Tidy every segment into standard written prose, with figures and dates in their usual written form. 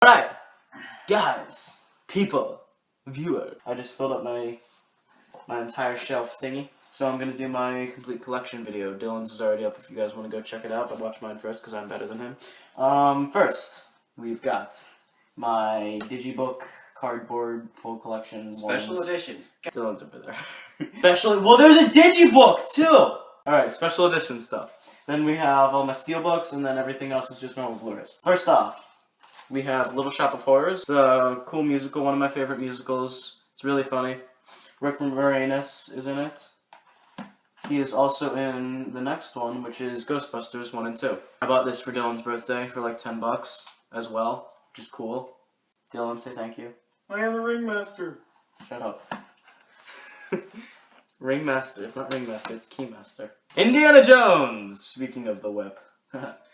Alright, guys, people, viewer. I just filled up my entire shelf thingy. So I'm gonna do my complete collection video. Dylan's is already up if you guys want to go check it out, but watch mine first because I'm better than him. First, we've got my Digibook cardboard full collection. Special editions. Dylan's over there. Well, there's a Digibook too! Alright, special edition stuff. Then we have all my steelbooks, and then everything else is just normal Blu-rays. First off, we have Little Shop of Horrors. It's a cool musical, one of my favorite musicals. It's really funny. Rick Moranis is in it. He is also in the next one, which is Ghostbusters 1 and 2. I bought this for Dylan's birthday for like $10 as well, which is cool. Dylan, say thank you. I am the ringmaster. Shut up. Ringmaster. It's not Ringmaster, it's Keymaster. Indiana Jones! Speaking of the whip.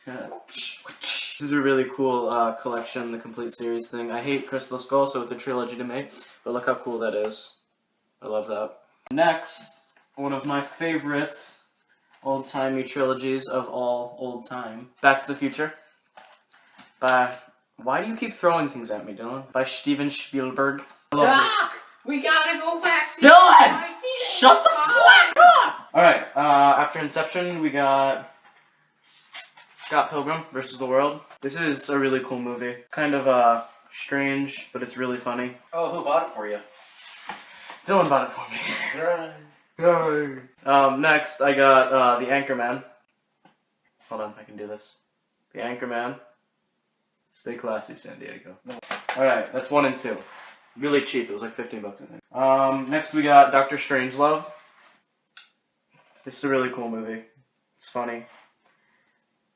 This is a really cool collection, the complete series thing. I hate Crystal Skull, so it's a trilogy to me. But look how cool that is. I love that. Next, one of my favorite old-timey trilogies of all old time. Back to the Future. Why do you keep throwing things at me, Dylan? By Steven Spielberg. I love Doc! We gotta go back to Dylan! Shut the fuck up! Alright, after Inception, we got Scott Pilgrim vs. the World. This is a really cool movie. Kind of, strange, but it's really funny. Oh, who bought it for you? Dylan bought it for me. Next, I got, The Anchorman. Hold on, I can do this. The Anchorman. Stay classy, San Diego. Alright, that's 1 and 2. Really cheap, it was like $15 I think. Next we got Dr. Strangelove. This is a really cool movie. It's funny.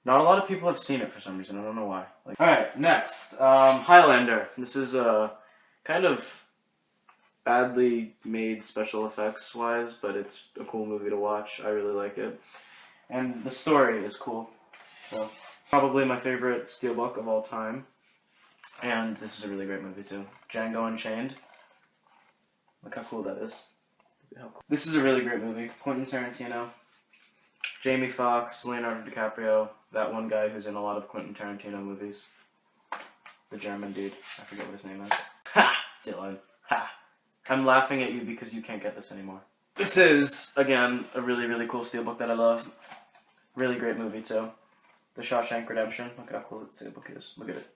Not a lot of people have seen it for some reason, I don't know why. Alright, next. Highlander. This is kind of badly made special effects wise, but it's a cool movie to watch. I really like it. And the story is cool. So, probably my favorite steelbook of all time. And this is a really great movie too. Django Unchained. Look how cool that is. This is a really great movie. Quentin Tarantino. Jamie Foxx, Leonardo DiCaprio. That one guy who's in a lot of Quentin Tarantino movies. The German dude. I forget what his name is. Ha! Dylan. Ha! I'm laughing at you because you can't get this anymore. This is, again, a really, really cool steelbook that I love. Really great movie too. The Shawshank Redemption. Look how cool the steelbook is. Look at it.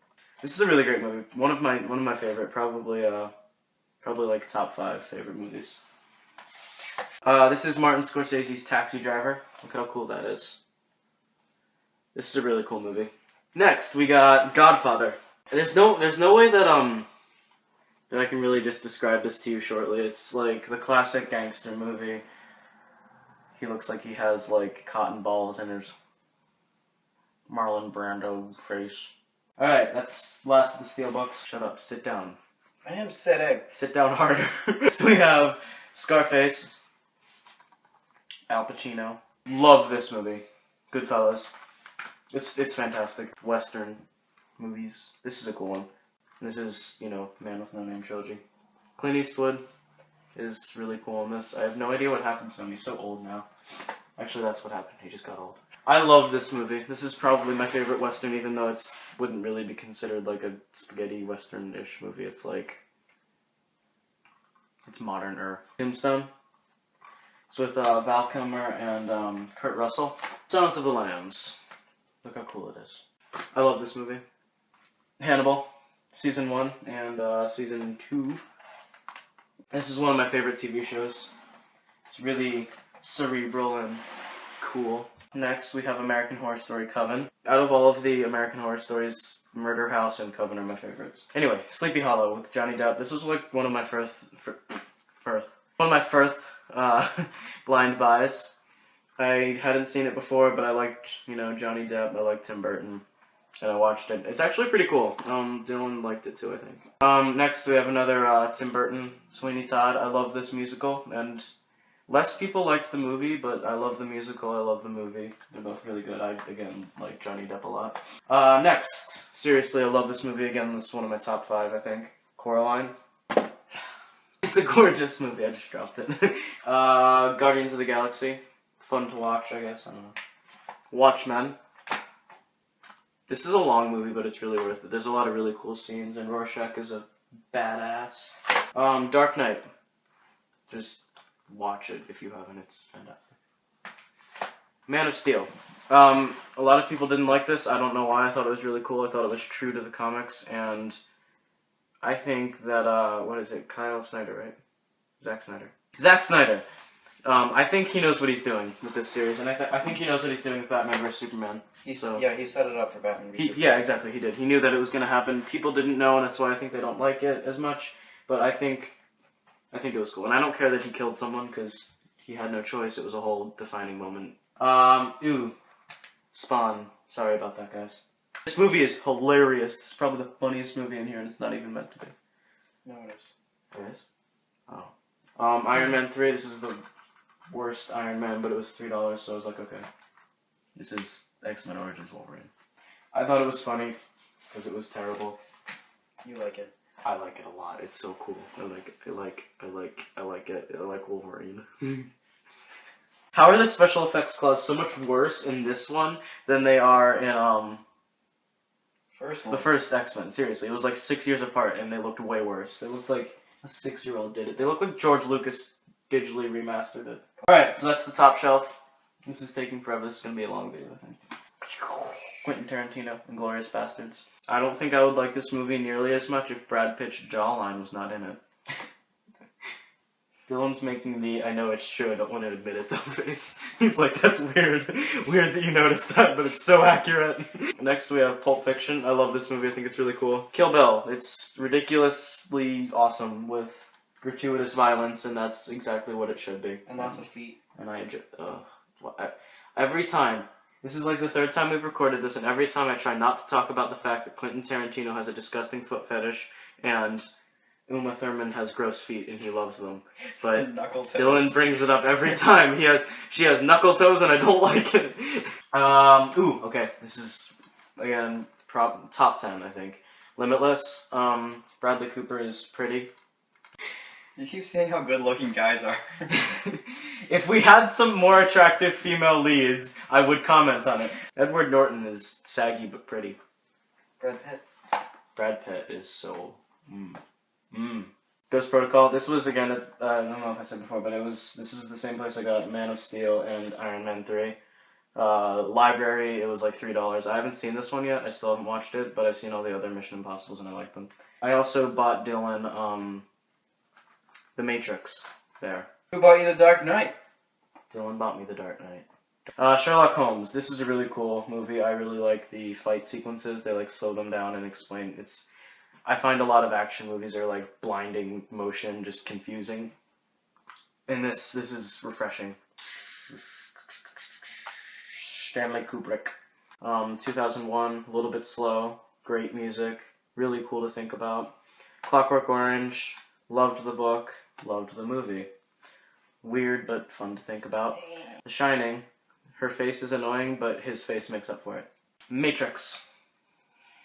This is a really great movie. One of my favorite, probably like top 5 favorite movies. This is Martin Scorsese's Taxi Driver. Look how cool that is. This is a really cool movie. Next, we got Godfather. There's no way that that I can really just describe this to you shortly. It's like the classic gangster movie. He looks like he has like cotton balls in his Marlon Brando face. Alright, that's last of the steelbooks. Shut up, sit down. I am sitting. Sit down harder. Next we have Scarface. Al Pacino. Love this movie. Goodfellas. It's fantastic. Western movies. This is a cool one. This is, you know, Man with No Name trilogy. Clint Eastwood is really cool in this. I have no idea what happened to him. He's so old now. Actually, that's what happened. He just got old. I love this movie. This is probably my favorite Western, even though it wouldn't really be considered like a spaghetti Western-ish movie. It's like, it's modern-er. Tombstone. It's with Val Kilmer and Kurt Russell. Silence of the Lambs. Look how cool it is. I love this movie. Hannibal. Season 1 and Season 2. This is one of my favorite TV shows. It's really cerebral and cool. Next, we have American Horror Story Coven. Out of all of the American Horror Stories, Murder House and Coven are my favorites. Anyway, Sleepy Hollow with Johnny Depp. This was like one of my first blind buys. I hadn't seen it before, but I liked, you know, Johnny Depp. I liked Tim Burton, and I watched it. It's actually pretty cool. Dylan liked it too, I think. Next, we have another Tim Burton, Sweeney Todd. I love this musical, and less people liked the movie, but I love the musical, I love the movie. They're both really good. I, again, like Johnny Depp a lot. Next, seriously, I love this movie. Again, this is one of my top 5, I think. Coraline. It's a gorgeous movie, I just dropped it. Guardians of the Galaxy. Fun to watch, I guess, I don't know. Watchmen. This is a long movie, but it's really worth it. There's a lot of really cool scenes, and Rorschach is a badass. Dark Knight. Just watch it if you haven't. It's fantastic. Man of Steel. A lot of people didn't like this. I don't know why. I thought it was really cool. I thought it was true to the comics, and I think that, what is it? Kyle Snyder, right? Zack Snyder. Zack Snyder. I think he knows what he's doing with this series, and I think he knows what he's doing with Batman vs Superman. He set it up for Batman vs Superman. Yeah, exactly, he did. He knew that it was going to happen. People didn't know, and that's why I think they don't like it as much. But I think it was cool, and I don't care that he killed someone because he had no choice. It was a whole defining moment. Spawn. Sorry about that, guys. This movie is hilarious. It's probably the funniest movie in here, and it's not even meant to be. No, it is. It is? Oh. Iron Man 3. This is the worst Iron Man, but it was $3, so I was like, okay. This is X-Men Origins Wolverine. I thought it was funny, because it was terrible. You like it. I like it a lot. It's so cool. I like it. I like it. I like Wolverine. How are the special effects claws so much worse in this one than they are in, the first X-Men? Seriously, it was like 6 years apart, and they looked way worse. They looked like a 6-year-old did it. They look like George Lucas digitally remastered it. Alright, so that's the top shelf. This is taking forever. This is going to be a long video, I think. Quentin Tarantino, Inglourious Bastards. I don't think I would like this movie nearly as much if Brad Pitt's jawline was not in it. Dylan's making the I know it's true, I don't want to admit it though face. He's like, that's weird. Weird that you noticed that, but it's so accurate. Next we have Pulp Fiction. I love this movie, I think it's really cool. Kill Bill. It's ridiculously awesome with gratuitous violence, and that's exactly what it should be. And lots of feet. And I enjoy, every time, this is like the third time we've recorded this, and every time I try not to talk about the fact that Quentin Tarantino has a disgusting foot fetish, and Uma Thurman has gross feet, and he loves them. But Dylan brings it up every time. She has knuckle toes, and I don't like it. Okay, this is, again, top 10, I think. Limitless. Bradley Cooper is pretty. You keep saying how good-looking guys are. If we had some more attractive female leads, I would comment on it. Edward Norton is saggy but pretty. Brad Pitt is so... Ghost Protocol. This was, again, I don't know if I said before, but this is the same place I got Man of Steel and Iron Man 3. Library, it was like $3. I haven't seen this one yet. I still haven't watched it, but I've seen all the other Mission Impossibles and I like them. I also bought Dylan, The Matrix there. Who bought you The Dark Knight? Dylan bought me The Dark Knight. Sherlock Holmes. This is a really cool movie. I really like the fight sequences. They like slow them down and explain. I find a lot of action movies are like blinding motion, just confusing. And this is refreshing. Stanley Kubrick. 2001, a little bit slow. Great music. Really cool to think about. Clockwork Orange. Loved the book. Loved the movie. Weird, but fun to think about. The Shining. Her face is annoying, but his face makes up for it. Matrix.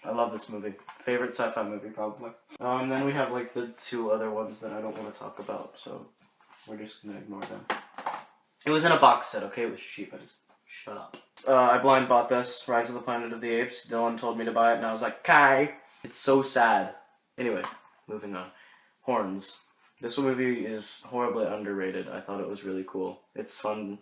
I love this movie. Favorite sci-fi movie, probably. And then we have, like, the two other ones that I don't want to talk about, so we're just gonna ignore them. It was in a box set, okay? It was cheap. I just... Shut up. I blind bought this, Rise of the Planet of the Apes. Dylan told me to buy it, and I was like, Kai! It's so sad. Anyway, moving on. Horns. This movie is horribly underrated. I thought it was really cool. It's fun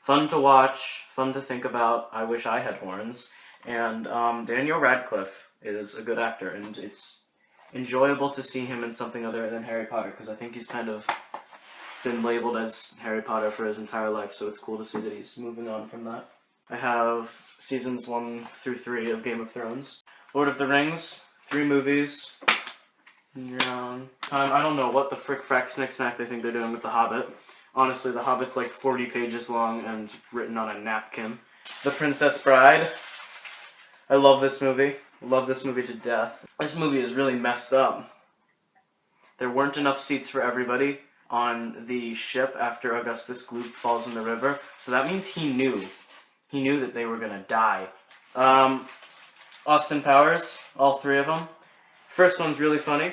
to watch, fun to think about. I wish I had horns. And Daniel Radcliffe is a good actor, and it's enjoyable to see him in something other than Harry Potter, because I think he's kind of been labeled as Harry Potter for his entire life, so it's cool to see that he's moving on from that. I have seasons 1 through 3 of Game of Thrones. Lord of the Rings, 3 movies. I don't know what the frick frack snick snack they think they're doing with The Hobbit. Honestly, The Hobbit's like 40 pages long and written on a napkin. The Princess Bride. I love this movie. I love this movie to death. This movie is really messed up. There weren't enough seats for everybody on the ship after Augustus Gloop falls in the river, so that means he knew. He knew that they were gonna die. Austin Powers, all 3 of them. First one's really funny.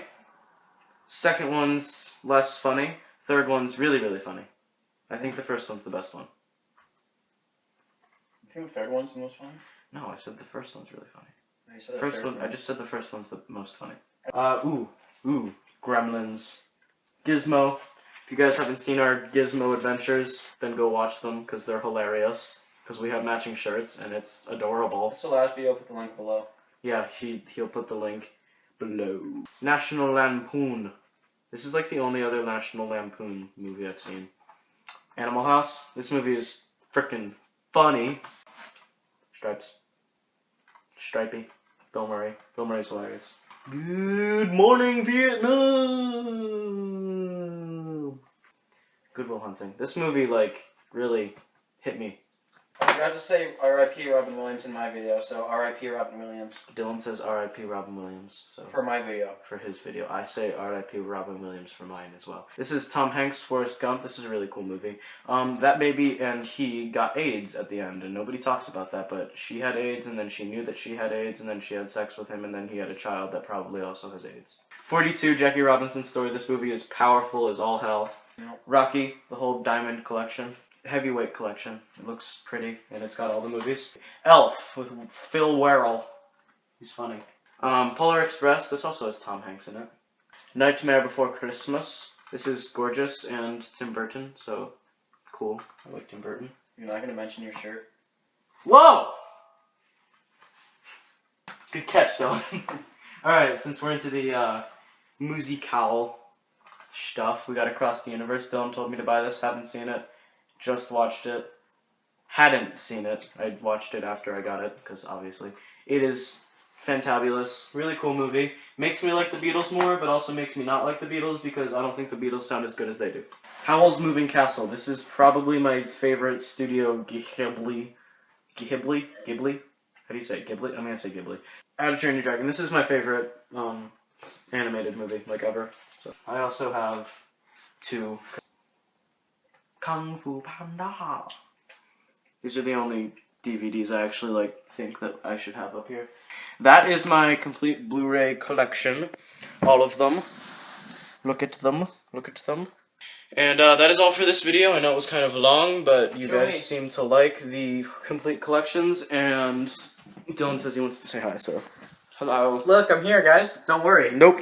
Second one's less funny. Third one's really, really funny. I think the first one's the best one. You think the third one's the most funny? No, I said the first one's really funny. You said the First third one, I just said the first one's the most funny. Ooh, Gremlins. Gizmo. If you guys haven't seen our Gizmo adventures, then go watch them, because they're hilarious. Because we have matching shirts, and it's adorable. What's the last video? I'll put the link below. Yeah, he'll put the link below. National Lampoon. This is like the only other National Lampoon movie I've seen. Animal House. This movie is frickin' funny. Stripes. Stripey. Bill Murray. Bill Murray's hilarious. Good morning, Vietnam! Good Will Hunting. This movie, like, really hit me. I forgot to say R.I.P. Robin Williams in my video, so R.I.P. Robin Williams. Dylan says R.I.P. Robin Williams. So for my video. For his video. I say R.I.P. Robin Williams for mine as well. This is Tom Hanks' Forrest Gump. This is a really cool movie. That baby and he got AIDS at the end, and nobody talks about that, but she had AIDS, and then she knew that she had AIDS, and then she had sex with him, and then he had a child that probably also has AIDS. 42, Jackie Robinson's story. This movie is powerful as all hell. Yep. Rocky, the whole diamond collection. Heavyweight collection. It looks pretty, and it's got all the movies. Elf, with Phil Werrell. He's funny. Polar Express, this also has Tom Hanks in it. Nightmare Before Christmas. This is gorgeous, and Tim Burton, so cool. I like Tim Burton. You're not going to mention your shirt? Whoa! Good catch, Dylan. Alright, since we're into the musical stuff, we got Across the Universe. Dylan told me to buy this, haven't seen it. Just watched it. Hadn't seen it. I watched it after I got it, because obviously. It is fantabulous. Really cool movie. Makes me like the Beatles more, but also makes me not like the Beatles, because I don't think the Beatles sound as good as they do. Howl's Moving Castle. This is probably my favorite Studio Ghibli. Ghibli? How do you say it? Ghibli? I'm gonna say Ghibli. How to Train Your Dragon. This is my favorite animated movie, like ever. So I also have two. Kung Fu Panda. These are the only DVDs I actually think that I should have up here. That is my complete Blu-ray collection. All of them. Look at them. Look at them. And that is all for this video. I know it was kind of long, but you guys seem to like the complete collections, and Dylan says he wants to say hi, so hello. Look, I'm here, guys. Don't worry. Nope.